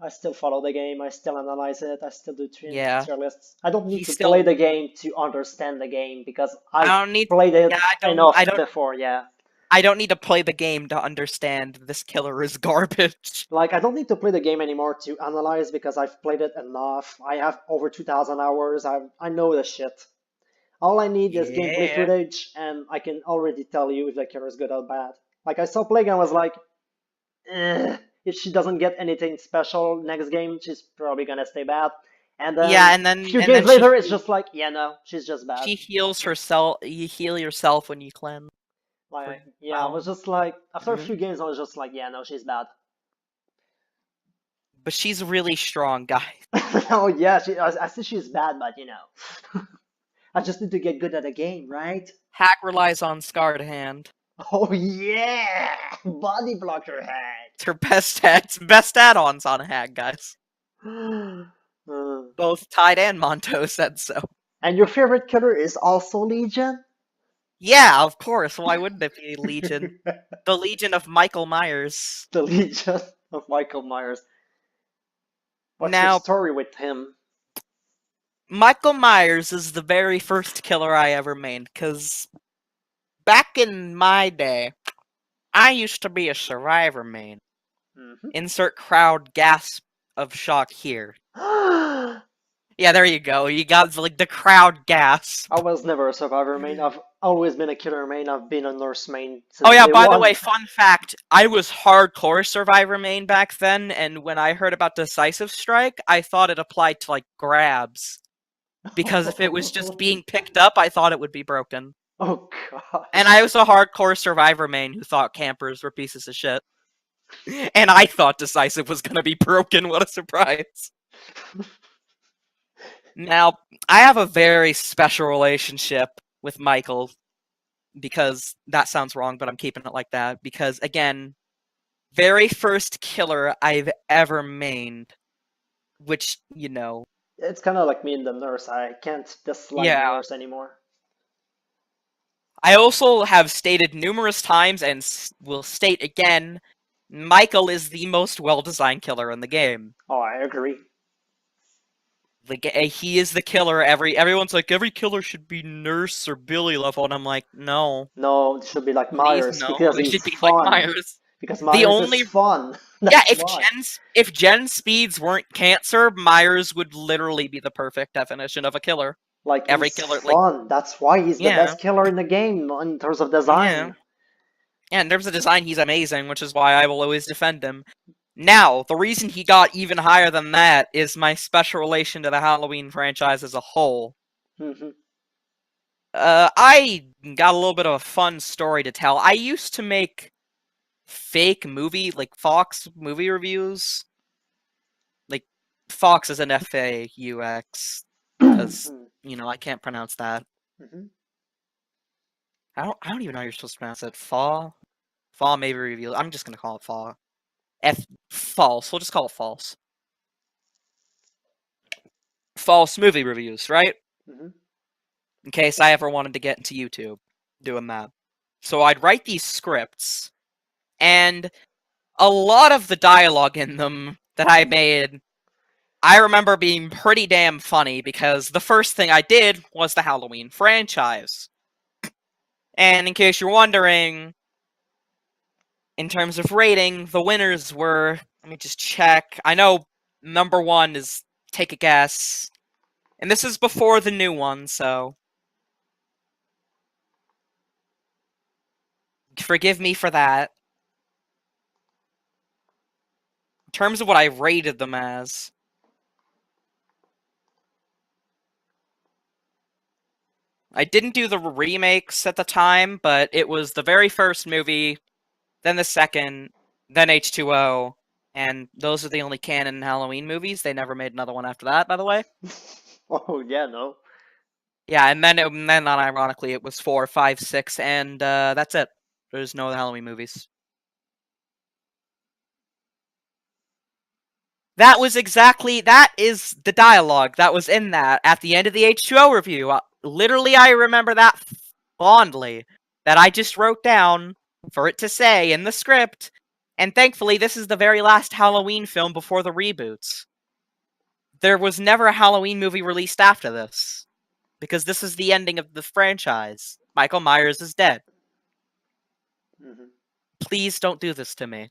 I still follow the game, I still analyze it, I still do Yeah. tier lists. I don't need He to still- play the game to understand the game because I I don't need. played it Yeah, enough I don't. before, yeah. I don't need to play the game to understand this killer is garbage. Like, I don't need to play the game anymore to analyze because I've played it enough. I have over 2,000 hours, I know the shit. All I need is gameplay Yeah. footage, and I can already tell you if the killer is good or bad. Like, I saw Plague and I was like, if she doesn't get anything special next game, she's probably gonna stay bad. And then Yeah, and then a few and games then later, it's just like, yeah, no, she's just bad. she heals herself. You heal yourself when you cleanse. Like, yeah, I was just like, after a Mhm. few games, I was just like, yeah, no, she's bad. But she's really strong, guys. Oh yeah, I see she's bad, but I just need to get good at the game, right? Hack relies on scarred hand. Oh yeah! Body blocker hat! It's her best best add-ons on a hag, guys. Uh, Both Tide and Monto said so. and your favorite killer is also Legion? Yeah, of course. Why wouldn't it be Legion? The Legion of Michael Myers. The Legion of Michael Myers. What's your Now, story with him? Michael Myers is the very first killer I ever made, because back in my day, I used to be a survivor main. Mhm. Insert crowd gasp of shock here. Yeah, there you go. You got like the crowd gasp. I was never a survivor main. I've always been a killer main. I've been a nurse main Oh since yeah, day by the one. way, fun fact, I was hardcore survivor main back then, and when I heard about Decisive Strike, I thought it applied to like grabs. Because if it was just being picked up, I thought it would be broken. Oh gosh. And I was a hardcore survivor main who thought campers were pieces of shit. And I thought Decisive was gonna be broken, what a surprise. Now, I have a very special relationship with Michael, because that sounds wrong, but I'm keeping it like that. Because, again, very first killer I've ever mained, which, you know, It's kind of like me and the nurse. I can't dislike the yeah. nurse anymore. I also have stated numerous times, and will state again, Michael is the most well-designed killer in the game. Oh, I agree. He is the killer. Everyone's like, every killer should be Nurse or Billy level, and I'm like, no, No, it should be like please, Myers no. because It he's should be like fun. Myers. Because The Myers only is fun. Yeah, That's why. if Gen speeds weren't cancer, Myers would literally be the perfect definition of a killer. Like Every he's killer, fun. That's why he's the yeah, best killer in the game in terms of yeah, design. yeah. In terms of design, he's amazing, which is why I will always defend him. Now, the reason he got even higher than that is my special relation to the Halloween franchise as a whole. Mhm. I got a little bit of a fun story to tell. I used to make fake movie, like Fox movie reviews. Like, Fox is an FAUX, because, you know, I can't pronounce that. Mhm. I don't even know how you're supposed to pronounce it. Fall maybe reveal. I'm just gonna call it fall. False. We'll just call it false. False movie reviews, right? Mhm. In case I ever wanted to get into YouTube doing that. So I'd write these scripts, and a lot of the dialogue in them that I made, I remember being pretty damn funny, because the first thing I did was the Halloween franchise. And in case you're wondering, in terms of rating, the winners were, let me just check. I know number one is, take a guess. And this is before the new one, so forgive me for that. In terms of what I rated them as, I didn't do the remakes at the time, but it was the very first movie, then the second, then H2O, and those are the only canon Halloween movies. They never made another one after that, by the way. Oh yeah, no. Yeah, and then unironically, it was 4, 5, 6, and that's it. There's no Halloween movies. That is the dialogue that was in that at the end of the H2O review. Literally, I remember that fondly. That I just wrote down for it to say in the script. And thankfully, this is the very last Halloween film before the reboots. There was never a Halloween movie released after this, because this is the ending of the franchise. Michael Myers is dead. Mhm. Please don't do this to me.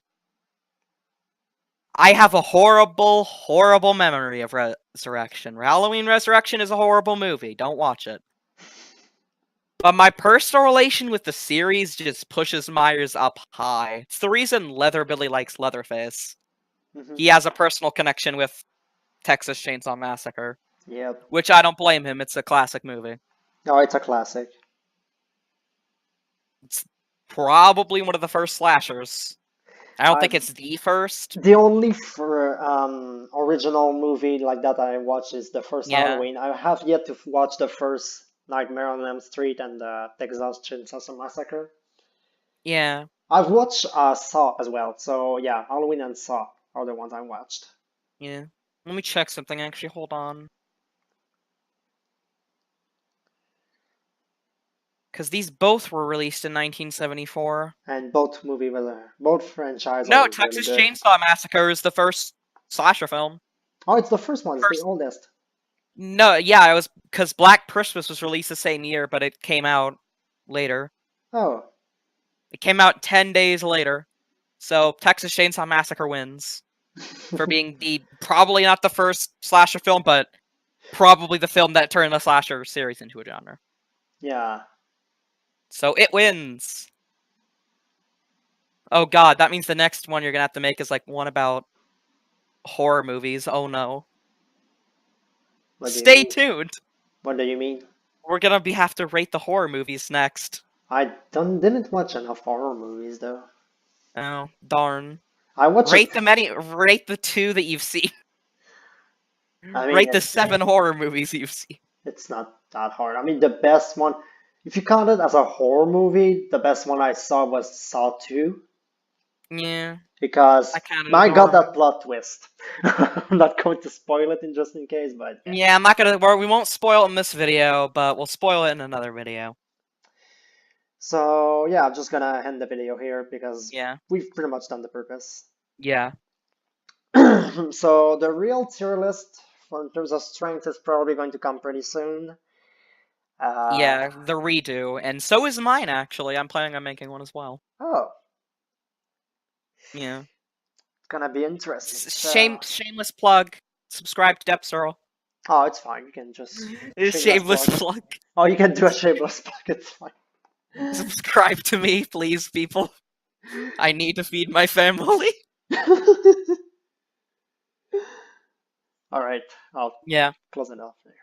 I have a horrible, horrible memory of Resurrection. Halloween Resurrection is a horrible movie. Don't watch it. But my personal relation with the series just pushes Myers up high. It's the reason Leatherbilly likes Leatherface. Mhm. He has a personal connection with Texas Chainsaw Massacre, Yep. which I don't blame him. It's a classic movie. No, it's a classic. It's probably one of the first slashers. I don't think I've it's the first. The only original movie like that I watched is the first Yeah. Halloween. I have yet to watch the first Nightmare on Elm Street and the Texas Chainsaw Massacre. Yeah. I've watched Saw as well, so yeah, Halloween and Saw are the ones I watched. Yeah. Let me check something, actually. Hold on. Because these both were released in 1974. And both franchise No, are really Texas good. Chainsaw Massacre is the first slasher film. Oh, it's the first one. It's the First. oldest. No, yeah, it was because Black Christmas was released the same year, but it came out later. Oh, It came out 10 days later. So Texas Chainsaw Massacre wins for being the probably not the first slasher film, but probably the film that turned the slasher series into a genre. yeah. So it wins. Oh god, that means the next one you're gonna have to make is like one about horror movies. Oh no. What do you Stay mean? tuned. What do you mean? We're gonna have to rate the horror movies next. I didn't watch enough horror movies though. Oh, darn. I watched. Rate the 2 that you've seen. I mean, Rate the 7 horror movies you've seen. it's not that hard. I mean, the best one, if you count it as a horror movie, the best one I saw was Saw 2 Yeah, because I counted my as god, horror. that plot twist. I'm not going to spoil it in just in case, but yeah. Yeah, I'm not gonna. We won't spoil it in this video, but we'll spoil it in another video. So yeah, I'm just gonna end the video here because Yeah. we've pretty much done the purpose. Yeah. So the real tier list for in terms of strength is probably going to come pretty soon. Yeah, the redo, and so is mine actually. I'm planning on making one as well. Oh, Yeah. it's gonna be interesting. Shameless plug. Subscribe to Depsurrel. Oh, it's fine. You can just Shameless plug. Oh, you can do a shameless plug. It's fine. Subscribe to me, please, people. I need to feed my family. All right, I'll Yeah. close it off there.